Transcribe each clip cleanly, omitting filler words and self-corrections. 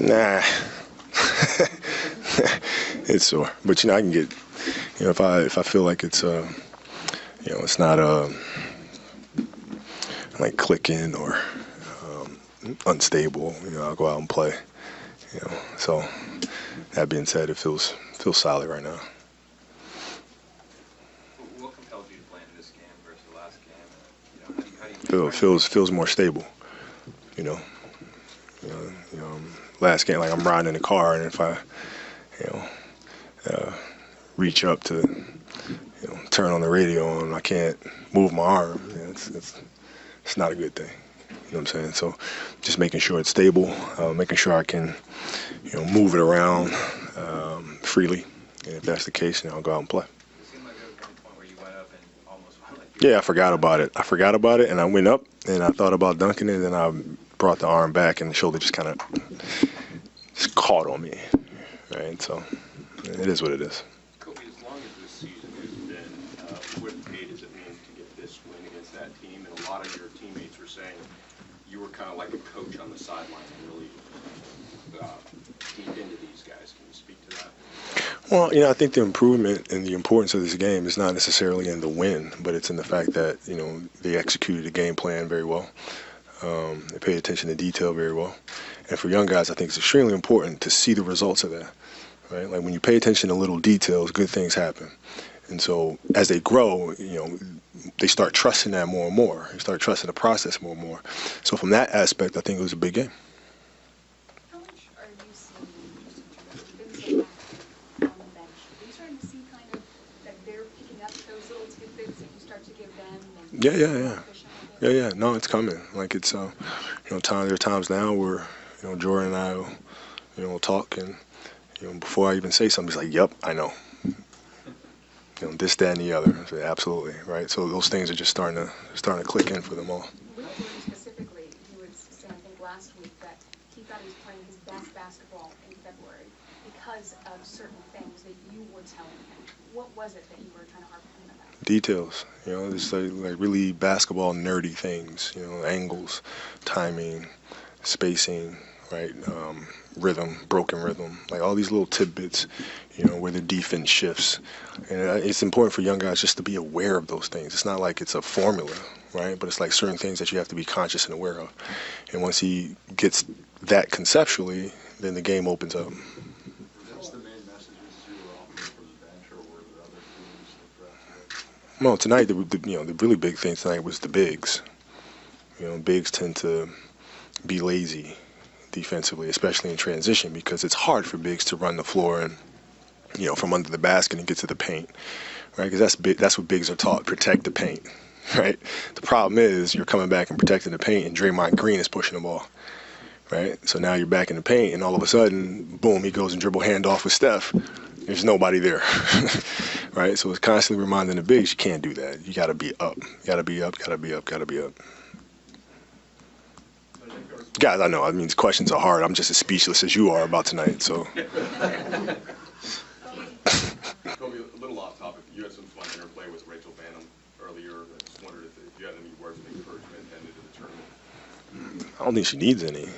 Nah, it's sore. But I can get, if I feel like it's it's not like clicking or unstable, I'll go out and play. So that being said, it feels solid right now. What compelled you to play in this game versus the last game? How do you Feels more stable. You know, last game, like I'm riding in the car, and if I you know reach up to turn on the radio and I can't move my arm, it's not a good thing. You know what I'm saying? So just making sure it's stable, making sure I can move it around freely, and if that's the case, then I'll go out and play. It seemed like there was one point where you went up and almost felt like Yeah, I forgot about it. And I went up, and I thought about dunking it, and I brought the arm back, and the shoulder just kind of just caught on me, right? So it is what it is. Kobe, as long as this season has been, what pay does it mean to get this win against that team? And a lot of your teammates were saying you were kind of like a coach on the sideline and really deep into these guys. Can you speak to that? Well, I think the improvement and the importance of this game is not necessarily in the win, but it's in the fact that, they executed the game plan very well. They paid attention to detail very well. And for young guys, I think it's extremely important to see the results of that, right? Like when you pay attention to little details, good things happen. And so as they grow, they start trusting that more and more. They start trusting the process more and more. So from that aspect, I think it was a big game. How much are you seeing, just in terms of, you've been so active on the bench, are you starting to see kind of that they're picking up those little tidbits that you start to give them? And Yeah. efficient with it? Yeah. No, it's coming. Like it's, there are times now where, Jordan and I will talk, and, before I even say something, he's like, "Yep, I know." This, that, and the other. I say, absolutely, right? So those things are just starting to click in for them all. With Jordan specifically, he was saying, I think last week, that he thought he was playing his best basketball in February because of certain things that you were telling him. What was it that you were trying to harp on him about? Details, just like really basketball nerdy things, angles, timing, spacing, right? Rhythm, broken rhythm, like all these little tidbits, where the defense shifts. And it's important for young guys just to be aware of those things. It's not like it's a formula, right? But it's like certain things that you have to be conscious and aware of. And once he gets that conceptually, then the game opens up. That's the main messages you were offering from the bench, or were there other themes that Well, tonight, the really big thing tonight was the bigs. Bigs tend to be lazy defensively, especially in transition, because it's hard for bigs to run the floor and, from under the basket and get to the paint, right? Because that's what bigs are taught: protect the paint, right? The problem is you're coming back and protecting the paint, and Draymond Green is pushing the ball, right? So now you're back in the paint, and all of a sudden, boom, he goes and dribble handoff with Steph. There's nobody there, right? So it's constantly reminding the bigs, you can't do that. You got to be up. You got to be up, got to be up, got to be up. Guys, I know, these questions are hard. I'm just as speechless as you are about tonight, so. Kobe, a little off topic. You had some fun interplay with Rachel Banham earlier. I just wondered if you had any words of encouragement heading into the tournament. I don't think she needs any.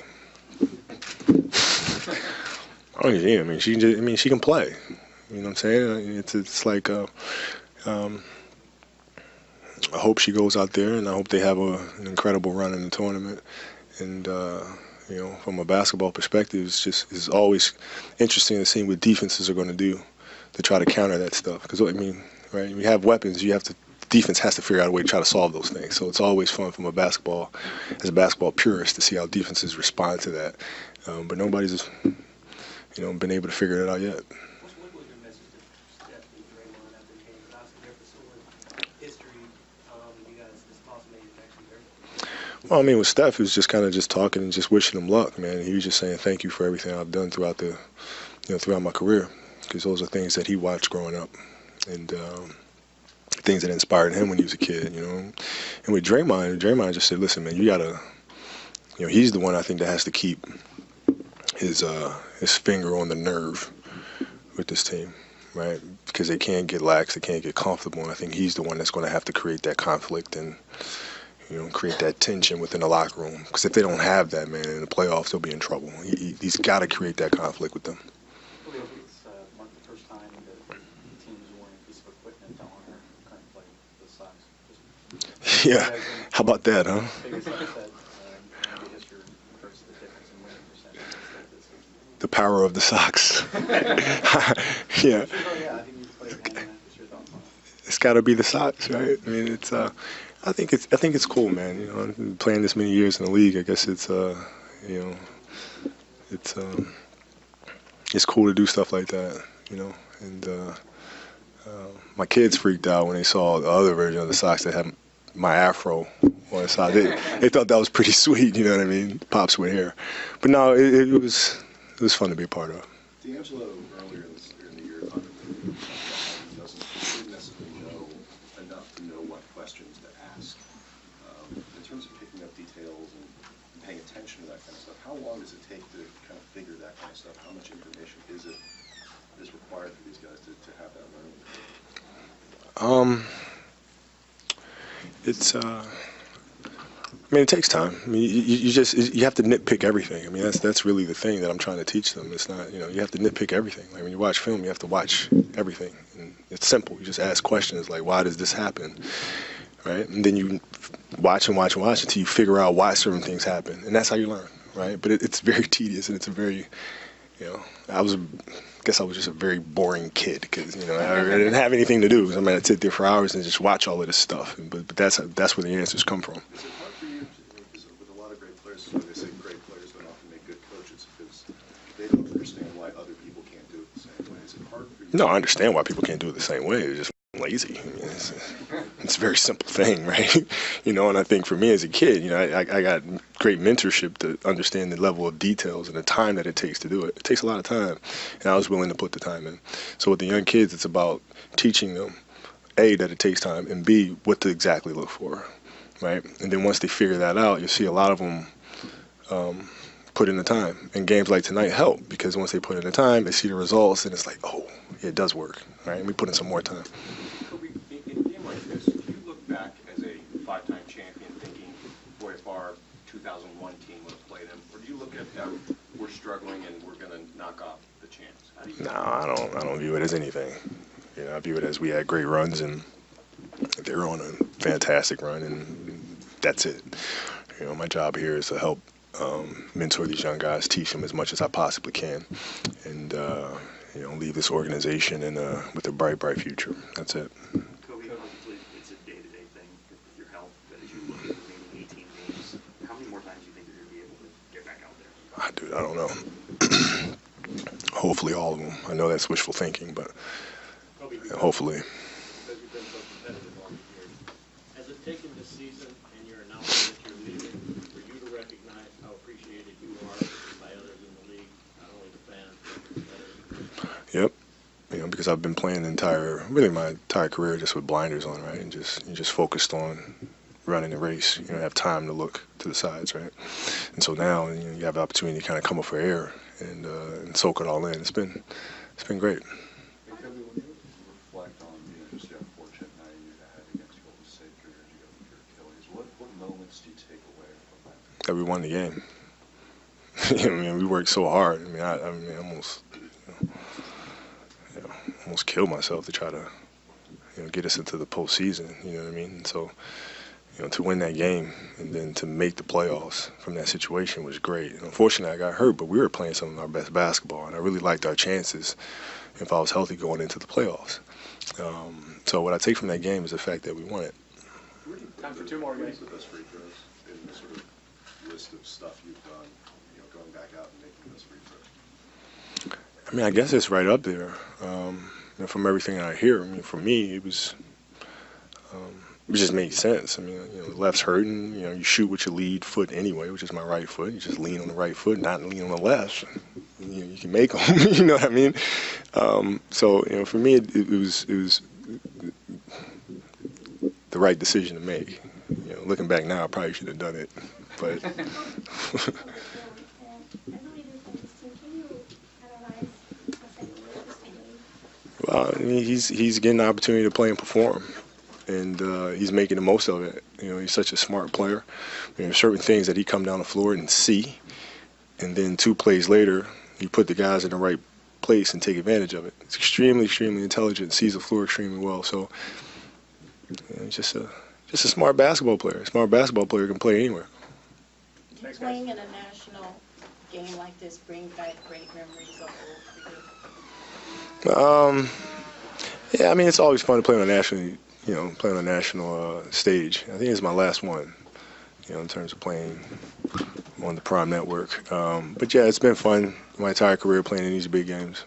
I don't need any. She can play. You know what I'm saying? It's like, I hope she goes out there, and I hope they have an incredible run in the tournament. And, from a basketball perspective, it's always interesting to see what defenses are going to do to try to counter that stuff. Because, right, you have weapons, defense has to figure out a way to try to solve those things. So it's always fun as a basketball purist to see how defenses respond to that. But nobody's, been able to figure it out yet. What was your message to Steph and Draymond after the game? Obviously, they're pursuing history. You guys, this also made it actually very. Well, with Steph, he was just kind of just talking and just wishing him luck, man. He was just saying thank you for everything I've done throughout my career, because those are things that he watched growing up, and things that inspired him when he was a kid, And with Draymond just said, listen, man, you gotta, he's the one I think that has to keep his finger on the nerve with this team, right? Because they can't get lax, they can't get comfortable, and I think he's the one that's going to have to create that conflict and create that tension within the locker room. Because if they don't have that, man, in the playoffs, they'll be in trouble. He's got to create that conflict with them. Well, it's Mark, the first time that the team is wearing a piece of equipment to honor current player, the Sox. Yeah, how about that, huh? Biggest upset in the history versus the difference in winning percentage this season. The power of the Sox. Yeah. Yeah, I think you played hand in that. What's your thoughts on it? It's got to be the Sox, right? I mean, it's. I think it's cool, man. Playing this many years in the league, I guess it's. It's cool to do stuff like that, And my kids freaked out when they saw the other version of the Sox that had my afro on the side. They thought that was pretty sweet, you know what I mean? Pops with hair, but no, it was fun to be a part of. D'Angelo earlier in the year talked about he didn't necessarily know enough to know what questions to ask. In terms of picking up details and paying attention to that kind of stuff, how long does it take to kind of figure that kind of stuff? How much information is required for these guys to have that learning? It's. I mean, it takes time. I mean, you have to nitpick everything. I mean, that's really the thing that I'm trying to teach them. It's not, you have to nitpick everything. Like when you watch film, you have to watch everything. And it's simple. You just ask questions like, why does this happen, right? And then you watch and watch and watch until you figure out why certain things happen, and that's how you learn, right? But it's very tedious, and it's a very, I guess I was just a very boring kid because I didn't have anything to do. I mean, I'd sit there for hours and just watch all of this stuff. But that's where the answers come from. Is it hard for you, because with a lot of great players, that's why they say great players don't often make good coaches, because they don't understand why other people can't do it the same way. Is it hard for you? No, I understand why people can't do it the same way. It's just lazy. I mean, it's a very simple thing, right? And I think for me as a kid, I got great mentorship to understand the level of details and the time that it takes to do it. It takes a lot of time, and I was willing to put the time in. So with the young kids, it's about teaching them, A, that it takes time, and B, what to exactly look for, right? And then once they figure that out, you'll see a lot of them put in the time. And games like tonight help, because once they put in the time, they see the results, and it's like, oh, yeah, it does work, right? And we put in some more time. Kobe, in a game like this, do you look back as a five-time champion thinking, boy, if our 2001 team would have played him, or do you look at that we're struggling and we're going to knock off the champs? How do you? No, I don't view it as anything. I view it as we had great runs, and they were on a fantastic run, and that's it. My job here is to help mentor these young guys, teach them as much as I possibly can, and leave this organization with a bright future. That's it. Kobe, obviously it's a day-to-day thing with your health, but as you look at the remaining 18 games, how many more times do you think you're going to be able to get back out there? I don't know. Hopefully all of them. I know that's wishful thinking, but hopefully. Because you've been so competitive all these years. Has it taken this season and your announcement that you're leaving for you to recognize how appreciated you are by others in the league, not only the fans, but the competitors? Yep. Because I've been playing my entire career just with blinders on, right? And just focused on running the race. You don't have time to look to the sides, right? And so now you have the opportunity to kind of come up for air and soak it all in. It's been great. Hey, Kobe, when you reflect on just the unfortunate night you had against Golden State 3 years ago with your Achilles, what moments do you take away from that? That we won the game. We worked so hard. I almost killed myself to try to, get us into the postseason. You know what I mean? And so, to win that game and then to make the playoffs from that situation was great. And unfortunately, I got hurt, but we were playing some of our best basketball, and I really liked our chances if I was healthy going into the playoffs. So what I take from that game is the fact that we won it. Time for two more games. The best free throws in the sort of list of stuff you've done, going back out and making those free throws? I guess it's right up there. From everything I hear, for me, it just made sense. The left's hurting. You shoot with your lead foot anyway, which is my right foot. You just lean on the right foot, not lean on the left. You can make them. You know what I mean? So for me, it was the right decision to make. Looking back now, I probably should have done it, but. Well, he's getting the opportunity to play and perform. and he's making the most of it. He's such a smart player. There's certain things that he come down the floor and see, and then 2 plays later, you put the guys in the right place and take advantage of it. It's extremely, extremely intelligent, sees the floor extremely well. So he's just a smart basketball player. A smart basketball player can play anywhere. Playing in a national game like this bring back great memories of old for you? Yeah, I mean, it's always fun to play on a national stage. I think it's my last one, in terms of playing on the Prime Network. But yeah, it's been fun my entire career playing in these big games.